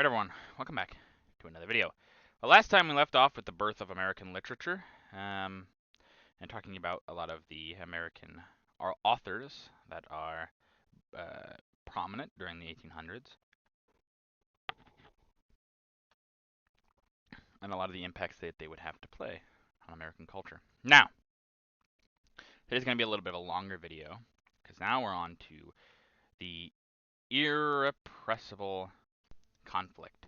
Alright everyone, welcome back to another video. Well, last time we left off with the birth of American literature, and talking about a lot of the American authors that are prominent during the 1800s, and a lot of the impacts that they would have to play on American culture. Now, today's going to be a little bit of a longer video, because now we're on to the irrepressible conflict.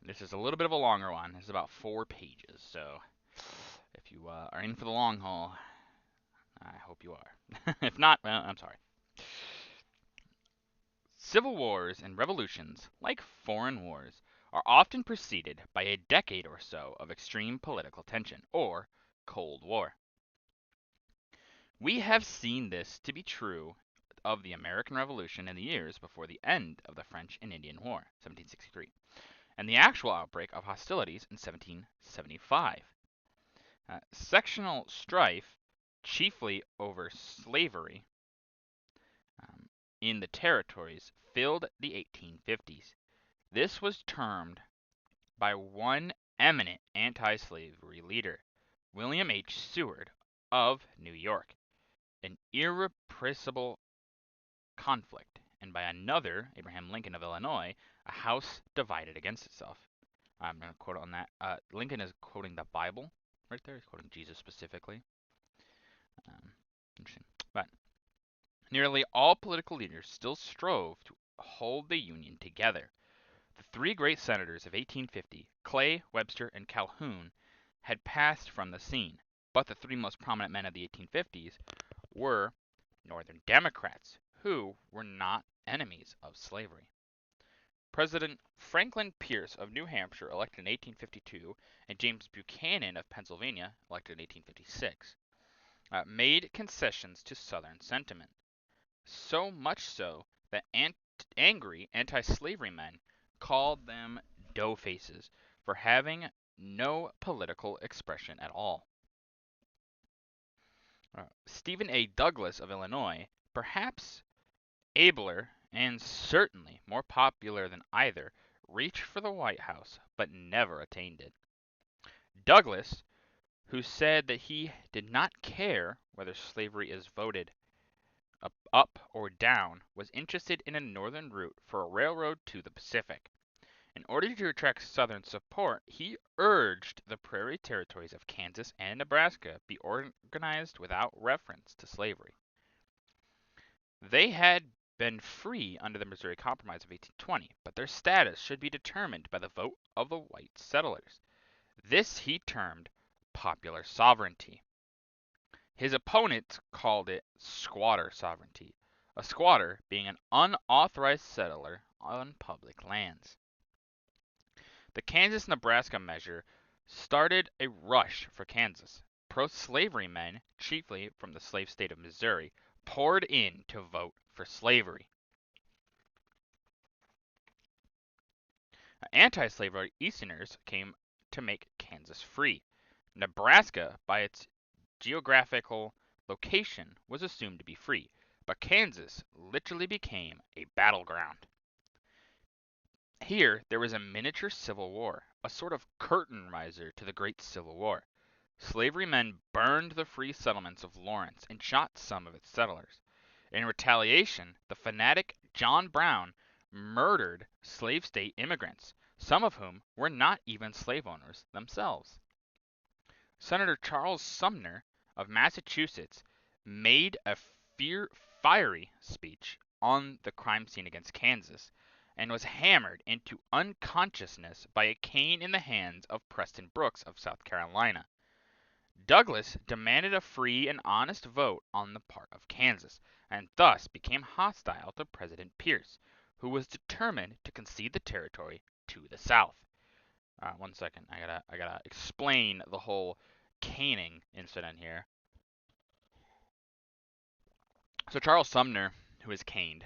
This is a little bit of a longer one. This is about 4 pages, so if you are in for the long haul, I hope you are. If not, well, I'm sorry. Civil wars and revolutions, like foreign wars, are often preceded by a decade or so of extreme political tension, or Cold War. We have seen this to be true of the American Revolution in the years before the end of the French and Indian War, 1763, and the actual outbreak of hostilities in 1775. Sectional strife, chiefly over slavery in the territories, filled the 1850s. This was termed by one eminent anti-slavery leader, William H. Seward of New York, an irrepressible conflict, and by another, Abraham Lincoln of Illinois, a house divided against itself. I'm going to quote on that. Lincoln is quoting the Bible right there. He's quoting Jesus specifically. Interesting. But nearly all political leaders still strove to hold the Union together. The 3 great senators of 1850, Clay, Webster, and Calhoun, had passed from the scene, but the 3 most prominent men of the 1850s were Northern Democrats, who were not enemies of slavery. President Franklin Pierce of New Hampshire, elected in 1852, and James Buchanan of Pennsylvania, elected in 1856, made concessions to Southern sentiment, so much so that angry anti-slavery men called them dough-faces for having no political expression at all. Stephen A. Douglas of Illinois, perhaps abler and certainly more popular than either, reached for the White House but never attained it. Douglas, who said that he did not care whether slavery is voted up or down, was interested in a northern route for a railroad to the Pacific. In order to attract Southern support, he urged the prairie territories of Kansas and Nebraska be organized without reference to slavery. They had been free under the Missouri Compromise of 1820, but their status should be determined by the vote of the white settlers. This he termed popular sovereignty. His opponents called it squatter sovereignty, a squatter being an unauthorized settler on public lands. The Kansas-Nebraska measure started a rush for Kansas. Pro-slavery men, chiefly from the slave state of Missouri, poured in to vote for slavery. Anti-slavery Easterners came to make Kansas free. Nebraska, by its geographical location, was assumed to be free, but Kansas literally became a battleground. Here, there was a miniature civil war, a sort of curtain riser to the Great Civil War. Slavery men burned the free settlements of Lawrence and shot some of its settlers. In retaliation, the fanatic John Brown murdered slave state immigrants, some of whom were not even slave owners themselves. Senator Charles Sumner of Massachusetts made a fiery speech on the crime scene against Kansas, and was hammered into unconsciousness by a cane in the hands of Preston Brooks of South Carolina. Douglas demanded a free and honest vote on the part of Kansas, and thus became hostile to President Pierce, who was determined to concede the territory to the South. One second, I gotta explain the whole caning incident here. So Charles Sumner, who is caned,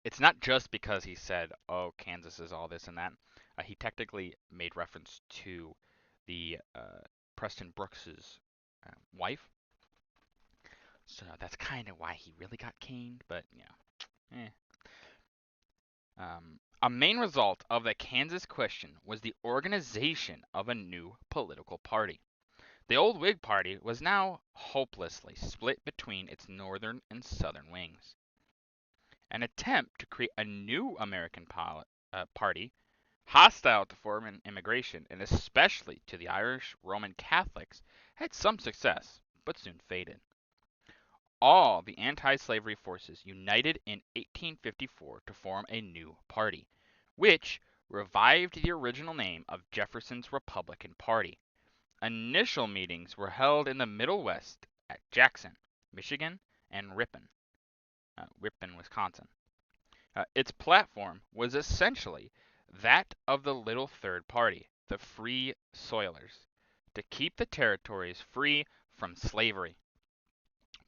it's not just because he said, "Oh, Kansas is all this and that." He technically made reference to the Preston Brooks's wife, so that's kind of why he really got caned. But you know, A main result of the Kansas question was the organization of a new political party. The old Whig Party was now hopelessly split between its northern and southern wings. An attempt to create a new American party, hostile to foreign immigration and especially to the Irish Roman Catholics, had some success, but soon faded. All the anti-slavery forces united in 1854 to form a new party, which revived the original name of Jefferson's Republican Party. Initial meetings were held in the Middle West at Jackson, Michigan, and Ripon, Wisconsin. Its platform was essentially that of the Little Third Party, the Free Soilers, to keep the territories free from slavery.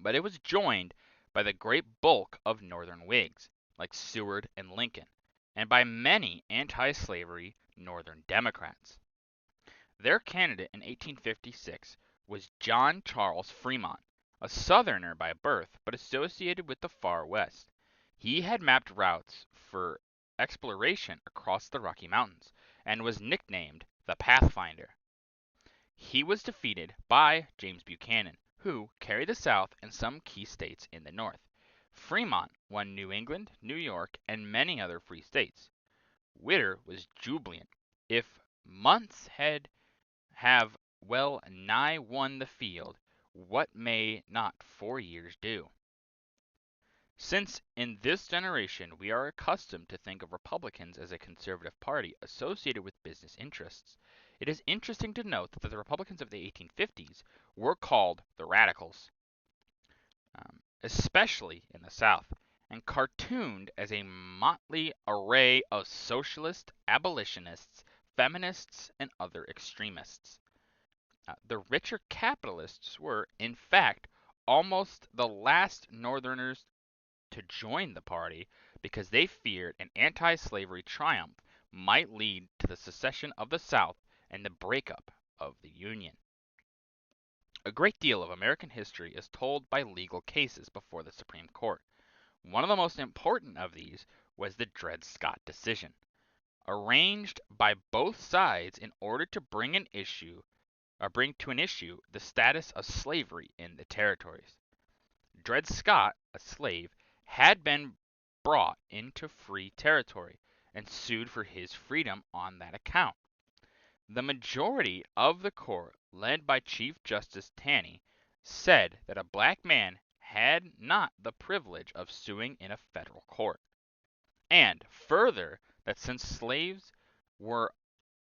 But it was joined by the great bulk of Northern Whigs, like Seward and Lincoln, and by many anti-slavery Northern Democrats. Their candidate in 1856 was John Charles Fremont, a Southerner by birth but associated with the far West. He had mapped routes for exploration across the Rocky Mountains and was nicknamed the Pathfinder. He was defeated by James Buchanan, who carried the South and some key states in the North. Fremont won New England, New York, and many other free states. Witter was jubilant. If months have well nigh won the field, what may not 4 years do? Since in this generation we are accustomed to think of Republicans as a conservative party associated with business interests, it is interesting to note that the Republicans of the 1850s were called the Radicals, especially in the South, and cartooned as a motley array of socialists, abolitionists, feminists, and other extremists. The richer capitalists were, in fact, almost the last Northerners to join the party because they feared an anti-slavery triumph might lead to the secession of the South and the breakup of the Union. A great deal of American history is told by legal cases before the Supreme Court. One of the most important of these was the Dred Scott decision, arranged by both sides in order to bring to an issue the status of slavery in the territories. Dred Scott, a slave, had been brought into free territory and sued for his freedom on that account. The majority of the court, led by Chief Justice Taney, said that a black man had not the privilege of suing in a federal court, and further that since slaves were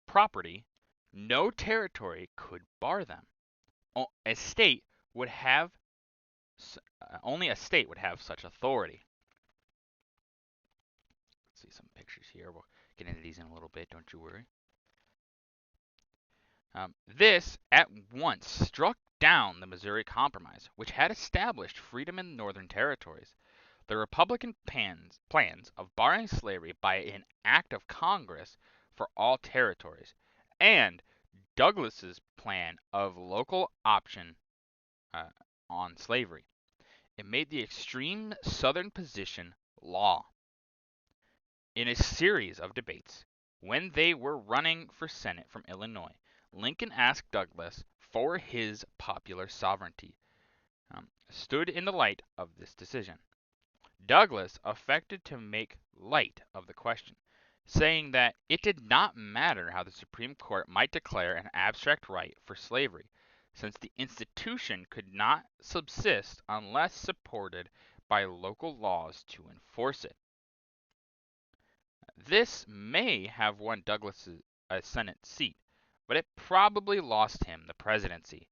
property, no territory could bar them. A state would have only a state would have such authority. Let's see some pictures here. We'll get into these in a little bit, don't you worry. This at once struck down the Missouri Compromise, which had established freedom in the Northern Territories. The Republican plans of barring slavery by an act of Congress for all territories, and Douglas's plan of local option on slavery. It made the extreme Southern position law. In a series of debates, when they were running for Senate from Illinois, Lincoln asked Douglas for his popular sovereignty, stood in the light of this decision. Douglas affected to make light of the question, saying that it did not matter how the Supreme Court might declare an abstract right for slavery, since the institution could not subsist unless supported by local laws to enforce it. This may have won Douglas a Senate seat, but it probably lost him the presidency,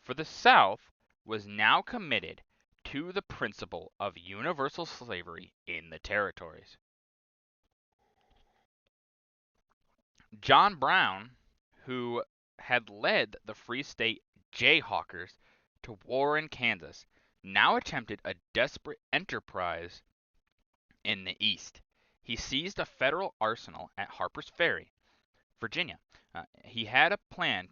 for the South was now committed to the principle of universal slavery in the territories. John Brown, who had led the Free State Jayhawkers to war in Kansas, now attempted a desperate enterprise in the East. He seized a federal arsenal at Harper's Ferry, Virginia. He had a plan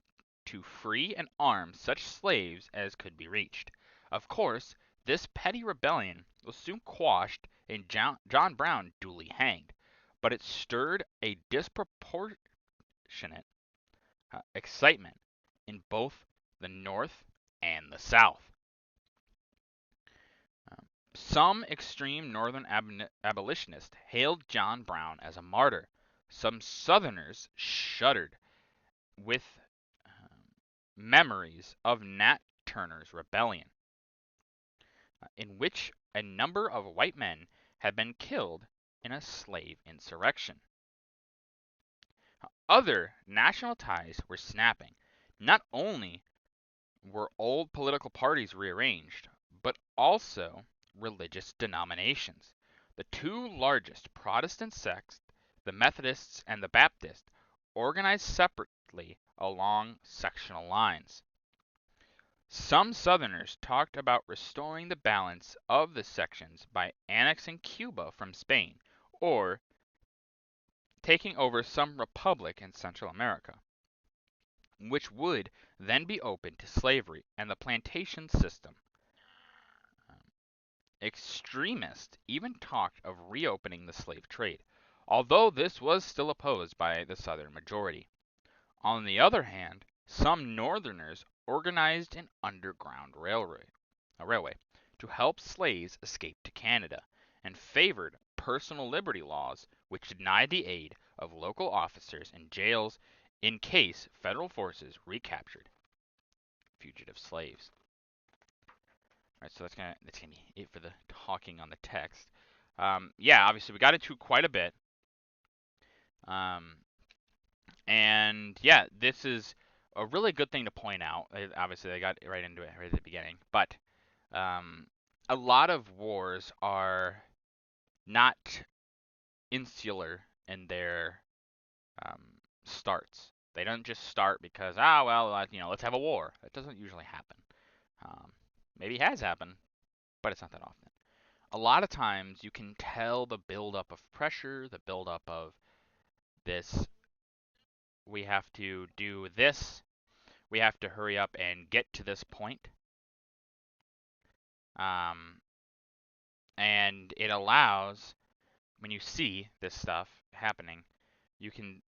to free and arm such slaves as could be reached. Of course, this petty rebellion was soon quashed and John Brown duly hanged. but it stirred a disproportionate excitement in both the North and the South. Um, some extreme Northern abolitionists hailed John Brown as a martyr. Some Southerners shuddered with memories of Nat Turner's rebellion, in which a number of white men had been killed in a slave insurrection. Other national ties were snapping. Not only were old political parties rearranged, but also religious denominations. The two largest Protestant sects, the Methodists and the Baptists, organized separately along sectional lines. Some Southerners talked about restoring the balance of the sections by annexing Cuba from Spain, or taking over some republic in Central America, which would then be open to slavery and the plantation system. Extremists even talked of reopening the slave trade, although this was still opposed by the Southern majority. On the other hand, some Northerners organized an underground railway to help slaves escape to Canada, and favored personal liberty laws which denied the aid of local officers in jails in case federal forces recaptured fugitive slaves. All right, so that's gonna be it for the talking on the text. Yeah, obviously we got into quite a bit, um, and yeah, this is a really good thing to point out. Obviously, I got right into it right at the beginning, but um, a lot of wars are not insular in their um, starts. They don't just start because let's have a war. That doesn't usually happen. Um, Maybe it has happened, but it's not that often. A lot of times you can tell the buildup of pressure, the buildup of this. We have to do this. We have to hurry up and get to this point. Um, and it allows, when you see this stuff happening, you can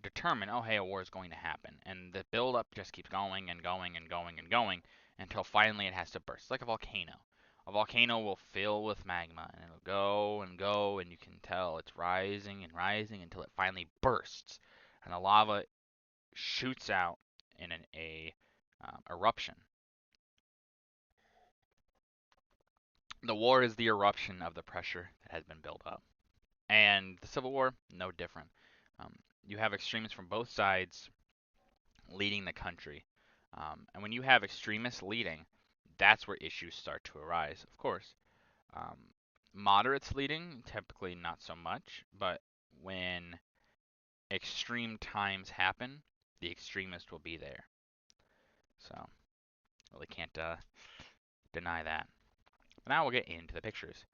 determine, oh, hey, a war is going to happen. And the buildup just keeps going and going and going and going until finally it has to burst. It's like a volcano. A volcano will fill with magma and it'll go and go, and you can tell it's rising and rising until it finally bursts. And the lava shoots out in an eruption. The war is the eruption of the pressure that has been built up. And the Civil War, no different. You have extremists from both sides leading the country. And when you have extremists leading, that's where issues start to arise, of course. Um, Moderates leading, typically not so much, but when extreme times happen, the extremist will be there. So, really can't deny that. But now we'll get into the pictures.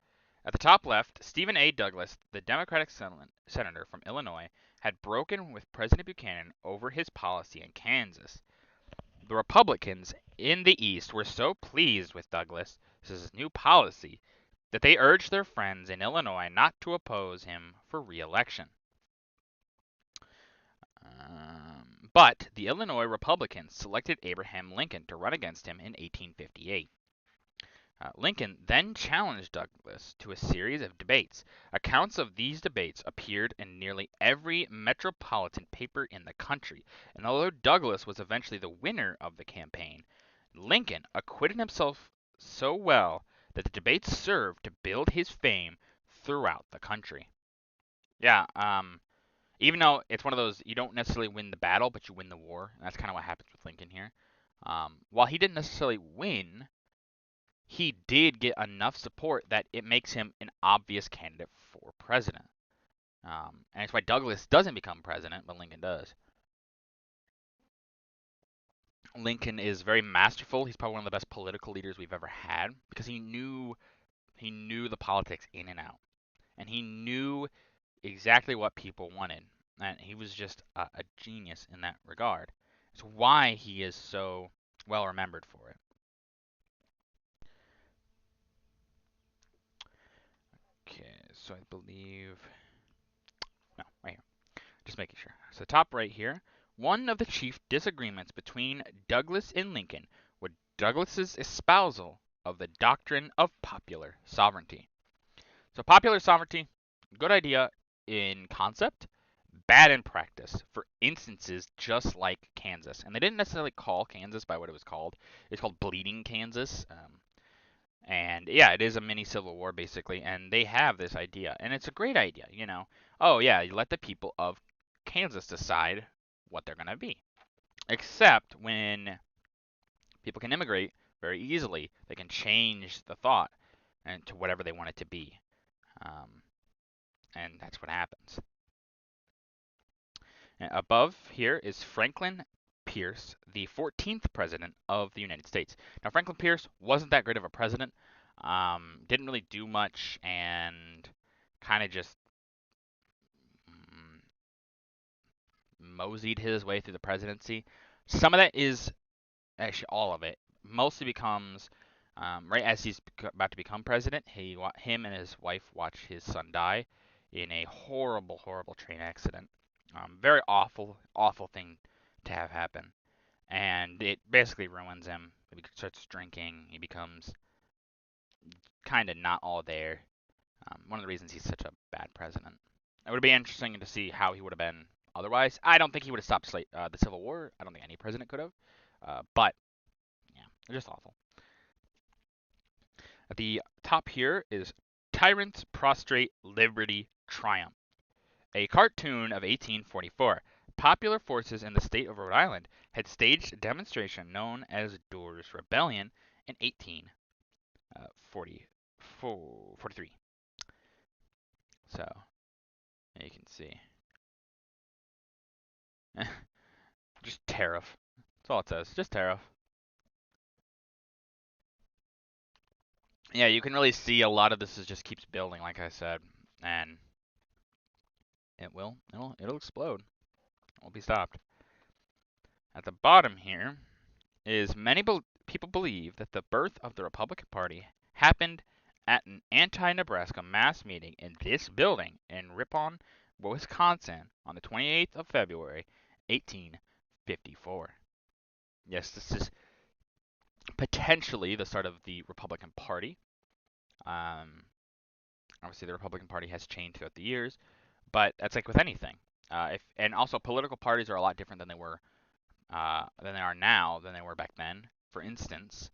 At the top left, Stephen A. Douglas, the Democratic senator from Illinois, had broken with President Buchanan over his policy in Kansas. The Republicans in the East were so pleased with Douglas's new policy that they urged their friends in Illinois not to oppose him for re-election. But the Illinois Republicans selected Abraham Lincoln to run against him in 1858. Lincoln then challenged Douglas to a series of debates. Accounts of these debates appeared in nearly every metropolitan paper in the country, and although Douglas was eventually the winner of the campaign, Lincoln acquitted himself so well that the debates served to build his fame throughout the country. Yeah, even though it's one of those, you don't necessarily win the battle, but you win the war, and that's kind of what happens with Lincoln here. While he didn't necessarily win, he did get enough support that it makes him an obvious candidate for president. And it's why Douglas doesn't become president, but Lincoln does. Lincoln is very masterful. He's probably one of the best political leaders we've ever had because he knew the politics in and out, and he knew exactly what people wanted, and he was just a genius in that regard. It's why he is so well remembered for it. Okay, so I believe just making sure. So top right here, one of the chief disagreements between Douglas and Lincoln was Douglas's espousal of the doctrine of popular sovereignty. So popular sovereignty, good idea in concept, bad in practice for instances just like Kansas. And they didn't necessarily call Kansas by what it was called. It's called Bleeding Kansas. And yeah, it is a mini civil war basically, and they have this idea, and it's a great idea, you know. Oh yeah, you let the people of Kansas decide what they're going to be. Except when people can immigrate very easily, they can change the thought and to whatever they want it to be. And that's what happens. And above here is Franklin Pierce, the 14th president of the United States. Now, Franklin Pierce wasn't that great of a president. Didn't really do much and kind of just moseyed his way through the presidency. Some of that is actually all of it. Mostly becomes right as he's about to become president. Him and his wife watch his son die in a horrible, horrible train accident. Very awful, awful thing to have happen, and it basically ruins him. He starts drinking. He becomes kind of not all there. One of the reasons he's such a bad president. It would be interesting to see how he would have been otherwise. I don't think he would have stopped the Civil War. I don't think any president could have. But yeah, just awful. At the top here is Tyrants Prostrate, Liberty Triumph, a cartoon of 1844. Popular forces in the state of Rhode Island had staged a demonstration known as Dorr's Rebellion in 1843. So, you can see. Just tariff. That's all it says. Just tariff. Yeah, you can really see a lot of this just keeps building, like I said, and it'll explode. It won't be stopped. At the bottom here is many people believe that the birth of the Republican Party happened at an anti-Nebraska mass meeting in this building in Ripon, Wisconsin on the 28th of February, 1854. Yes, this is potentially the start of the Republican Party. Obviously, the Republican Party has changed throughout the years, but that's like with anything. And also political parties are a lot different than they are now than they were back then. For instance,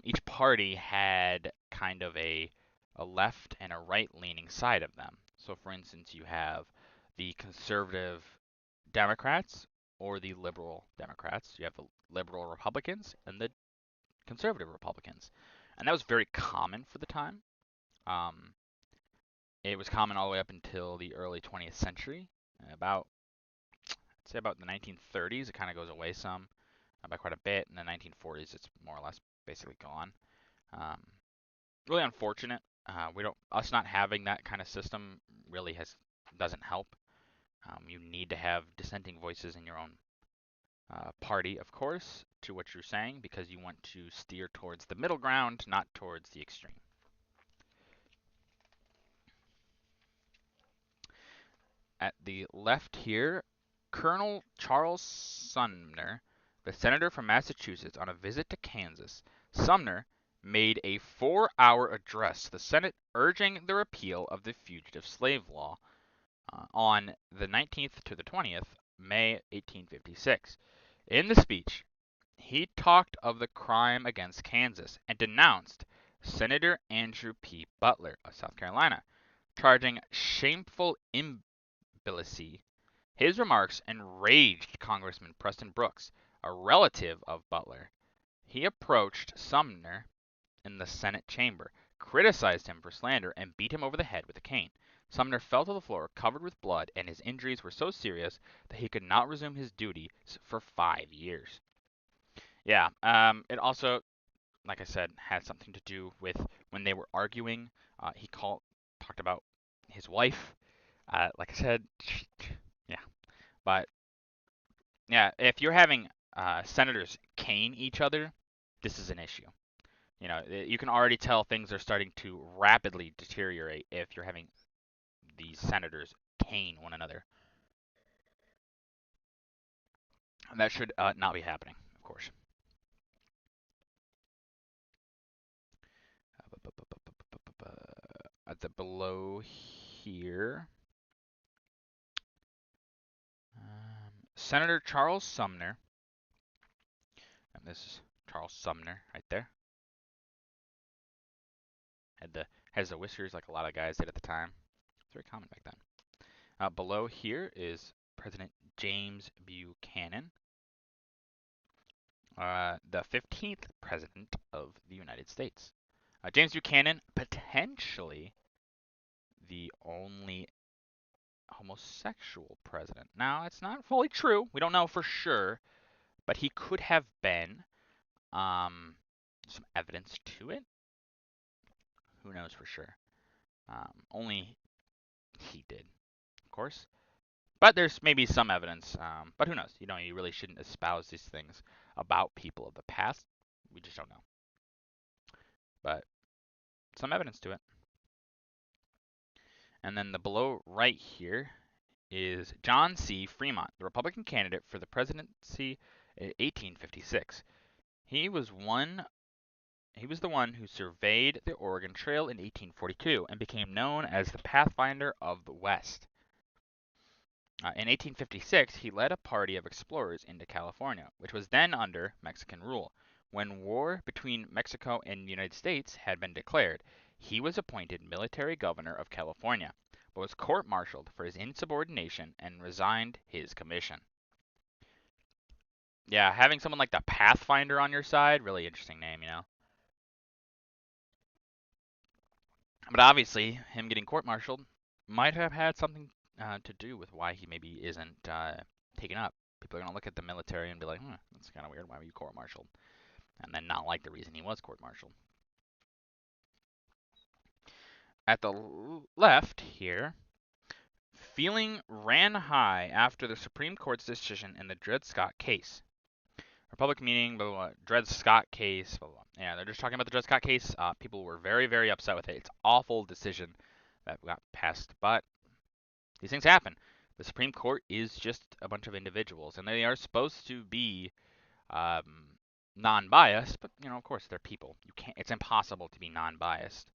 each party had kind of a left and a right-leaning side of them. So, for instance, you have the conservative Democrats or the liberal Democrats. You have the liberal Republicans and the conservative Republicans. And that was very common for the time. It was common all the way up until the early 20th century. I'd say about the 1930s, it kind of goes away some by quite a bit. In the 1940s, it's more or less basically gone. Really unfortunate. Us not having that kind of system really doesn't help. You need to have dissenting voices in your own party, of course, to what you're saying, because you want to steer towards the middle ground, not towards the extreme. At the left here, Colonel Charles Sumner, the senator from Massachusetts, on a visit to Kansas. Sumner made a 4-hour address to the Senate urging the repeal of the fugitive slave law on the 19th to the 20th, May 1856. In the speech, he talked of the crime against Kansas and denounced Senator Andrew P. Butler of South Carolina, charging shameful imbecility. His remarks enraged Congressman Preston Brooks, a relative of Butler. He approached Sumner in the Senate chamber, criticized him for slander, and beat him over the head with a cane. Sumner fell to the floor covered with blood, and his injuries were so serious that he could not resume his duties for 5 years. Yeah, it also, like I said, had something to do with when they were arguing. He talked about his wife. Like I said, yeah. But yeah, if you're having senators cane each other, this is an issue. You know, you can already tell things are starting to rapidly deteriorate if you're having these senators cane one another. That should not be happening, of course. At the below here, Senator Charles Sumner, and this is Charles Sumner right there. Has the whiskers like a lot of guys did at the time. It's very common back then. Below here is President James Buchanan, the 15th President of the United States. James Buchanan, potentially the only homosexual president. Now, it's not fully true. We don't know for sure, but he could have been. Some evidence to it. Who knows for sure? Only he did, of course. But there's maybe some evidence. But who knows? You really shouldn't espouse these things about people of the past. We just don't know. But some evidence to it. And then the below right here is John C. Fremont, the Republican candidate for the presidency in 1856. He was the one who surveyed the Oregon Trail in 1842 and became known as the Pathfinder of the West. In 1856, he led a party of explorers into California, which was then under Mexican rule. When war between Mexico and the United States had been declared, he was appointed military governor of California, but was court-martialed for his insubordination and resigned his commission. Yeah, having someone like the Pathfinder on your side, really interesting name, you know. But obviously, him getting court-martialed might have had something to do with why he maybe isn't taken up. People are going to look at the military and be like, that's kind of weird. Why were you court-martialed? And then not like the reason he was court-martialed. At the left here, feeling ran high after the Supreme Court's decision in the Dred Scott case. Republic meeting, blah, blah, blah, Dred Scott case, blah, blah, blah. Yeah, they're just talking about the Dred Scott case. People were very, very upset with it. It's an awful decision that got passed, but these things happen. The Supreme Court is just a bunch of individuals, and they are supposed to be non-biased, but of course, they're people. It's impossible to be non-biased.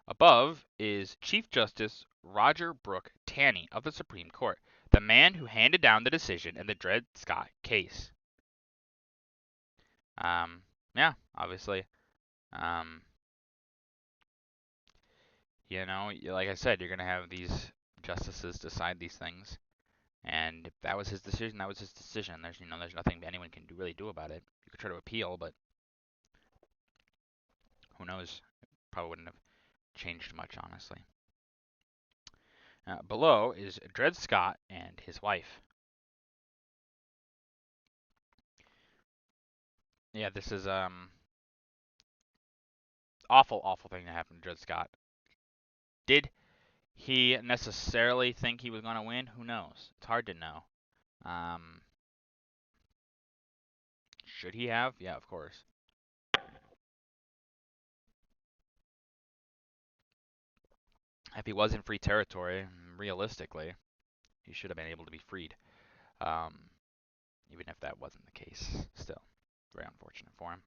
Above is Chief Justice Roger Brooke Taney of the Supreme Court, the man who handed down the decision in the Dred Scott case. Yeah, obviously. Like I said, you're going to have these justices decide these things. And if that was his decision, that was his decision. There's nothing anyone can really do about it. You could try to appeal, but who knows? It probably wouldn't have changed much, honestly. Below is Dred Scott and his wife. Yeah, this is awful thing that happened to Dred Scott. Did he necessarily think he was going to win? Who knows? It's hard to know. Should he have? Yeah, of course. If he was in free territory, realistically, he should have been able to be freed. Even if that wasn't the case, still very unfortunate for him.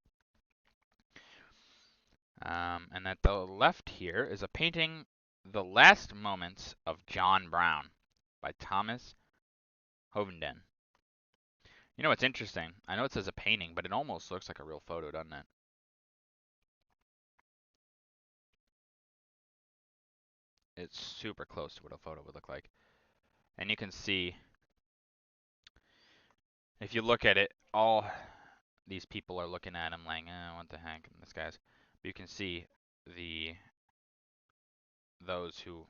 And at the left here is a painting, The Last Moments of John Brown by Thomas Hovenden. It's interesting. I know it says a painting, but it almost looks like a real photo, doesn't it? It's super close to what a photo would look like. And you can see, if you look at it, all these people are looking at him like, what the heck, and this guy's. But you can see those who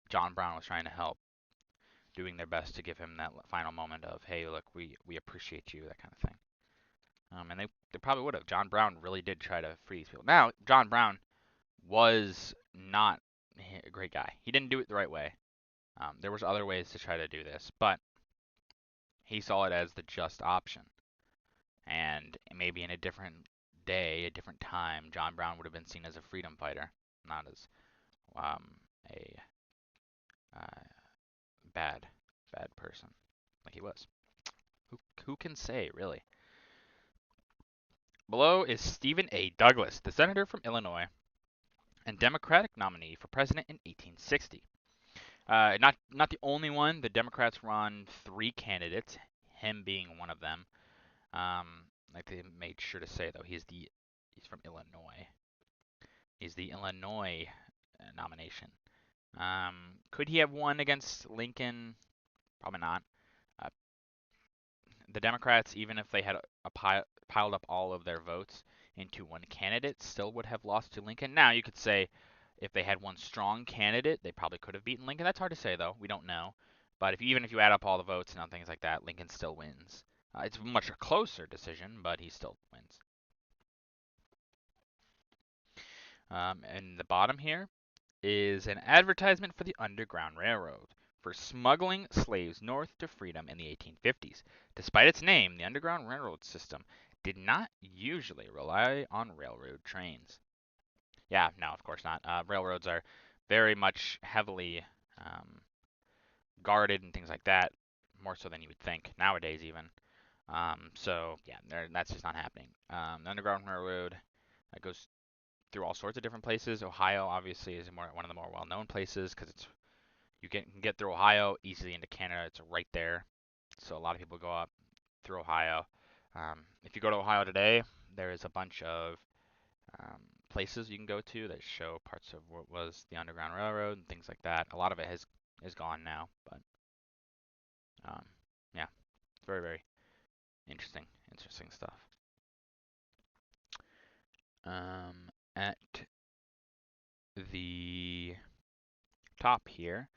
John Brown was trying to help, doing their best to give him that final moment of, hey, look, we appreciate you, that kind of thing. And they probably would have. John Brown really did try to free these people. Now, John Brown was not a great guy. He didn't do it the right way. There was other ways to try to do this, but he saw it as the just option. And maybe in a different day, a different time, John Brown would have been seen as a freedom fighter, not as a bad person like he was. Who can say, really? Below is Stephen A. Douglas, the senator from Illinois and Democratic nominee for president in 1860. Not the only one. The Democrats run 3 candidates, him being one of them. Like they made sure to say though, he's from Illinois. He's the Illinois nomination. Could he have won against Lincoln? Probably not. Uh, the Democrats, even if they had piled up all of their votes into one candidate, still would have lost to Lincoln. Now, you could say if they had one strong candidate, they probably could have beaten Lincoln. That's hard to say, though. We don't know. But even if you add up all the votes and things like that, Lincoln still wins. It's a much closer decision, but he still wins. And the bottom here is an advertisement for the Underground Railroad for smuggling slaves north to freedom in the 1850s. Despite its name, the Underground Railroad system did not usually rely on railroad trains. Yeah, no, of course not. Railroads are very much heavily guarded and things like that, more so than you would think nowadays, even. So yeah, that's just not happening. The Underground Railroad goes through all sorts of different places. Ohio obviously is one of the more well-known places because you can get through Ohio easily into Canada. It's right there, so a lot of people go up through Ohio. If you go to Ohio today, there is a bunch of places you can go to that show parts of what was the Underground Railroad and things like that. A lot of it is gone now, but yeah, it's very, very interesting stuff. At the top here,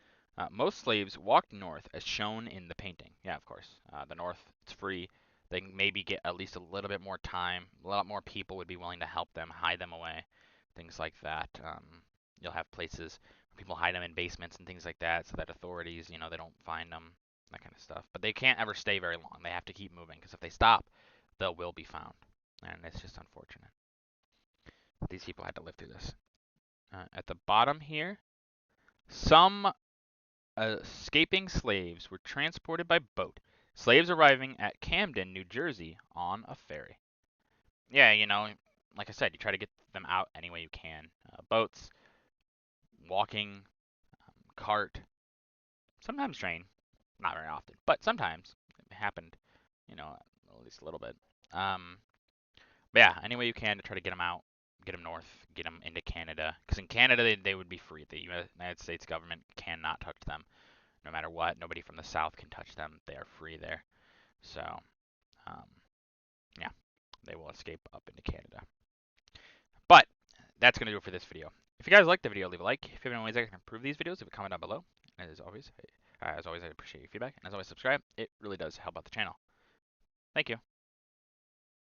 most slaves walked north as shown in the painting. Yeah, of course. The north, it's free. They can maybe get at least a little bit more time. A lot more people would be willing to help them, hide them away, things like that. You'll have places where people hide them in basements and things like that so that authorities, they don't find them, that kind of stuff. But they can't ever stay very long. They have to keep moving because if they stop, they will be found. And it's just unfortunate. These people had to live through this. At the bottom here, some escaping slaves were transported by boat. Slaves arriving at Camden, New Jersey on a ferry. Yeah, like I said, you try to get them out any way you can. Boats, walking, cart, sometimes train. Not very often, but sometimes it happened, at least a little bit. But yeah, any way you can to try to get them out, get them north, get them into Canada. Because in Canada, they would be free. The United States government cannot touch them. No matter what, nobody from the South can touch them. They are free there. So, yeah, they will escape up into Canada. But that's going to do it for this video. If you guys liked the video, leave a like. If you have any ways I can improve these videos, leave a comment down below. And as always, I appreciate your feedback. And as always, subscribe. It really does help out the channel. Thank you.